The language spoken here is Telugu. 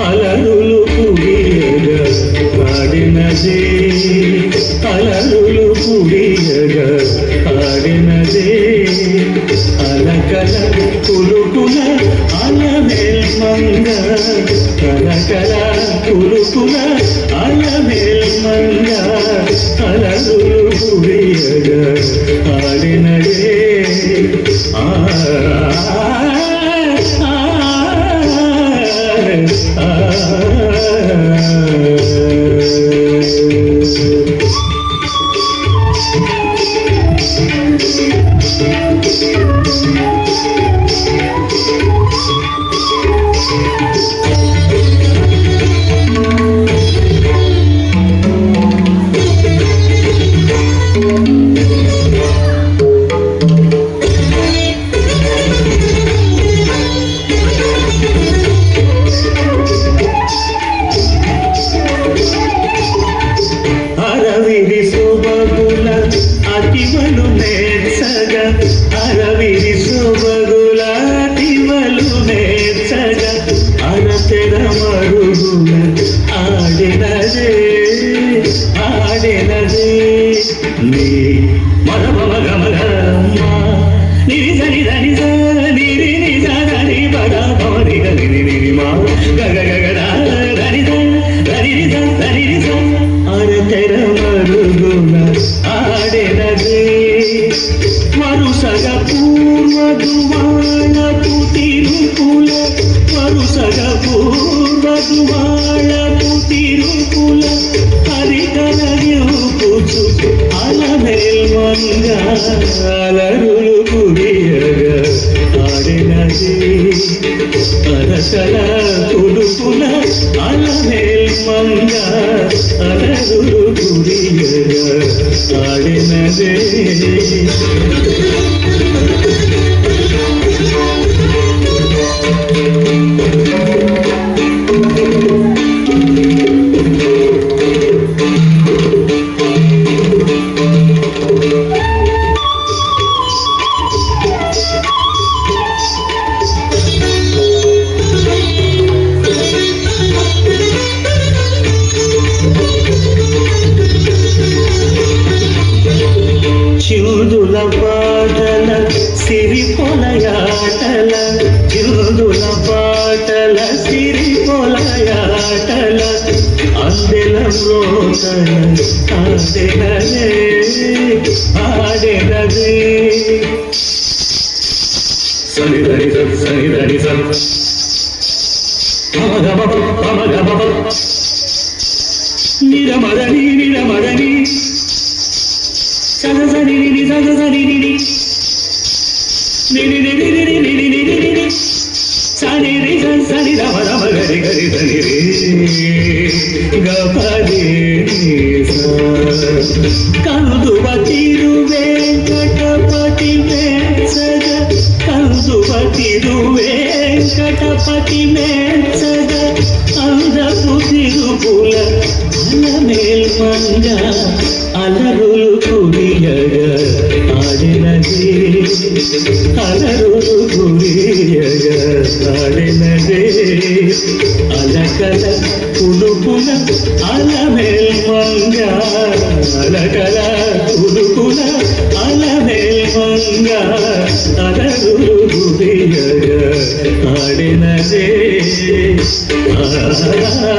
అలరులు పుడియగా పాడినదే అలరులు పుడియగా పాడినదే అలకల కులుకుల అలమేల్మంగ అలకల కులుకుల అలమేల్మంగ అలరులు పుడియగా పాడినదే అతివలు నేర్చగ అరవిరి సొబగుల అతివలు నేర్చగ అరతెర మరుగుల ఆడినదే ఆడినదే నీ మరమగమగమ్మ నిరి సరి ధని నిరి నిజని బడ భవని గని నిరిమా గగ గగ ధని ధని ధని అరతెర మరుగుల ఆడినదే వరుసగ పూర్వదువాళపు తిరుపుల వరుసగ పూర్వదువాళపు తిరుపుల హరికరయూపుచు అలమేల్మంగ అలరులు పుడియగా ఆడినదే అరకల కులుపుల అలమేల్మంగ అలరులు పుడియగా ఆడినదే చిందుల పాటల సిరిపొలయాటల చిందుల పాటల సిరిపొలయాటల అందెల మ్రోతల ఆడెనదే ఆడెనదే సరిదరి సరిదరి సమగమ నిరమదని నిరమదని సగసరి సగసరి సని సని రమ రమ గరి గరి ధని గపరి కందువ తిరు వెంకటపతి మేసగ కందువ తిరు వెంకటపతి మేసగ అందపు తిరుపుల అలమేల్మంగ అలరులు పుడియగా ఆడినదే అలరులు పుడియగా ఆడినదే అలకల కులుకుల అలమేల్మంగ అలకల కులుకుల అలమేల్మంగ అలరులు పుడియగా ఆడినదే ఆ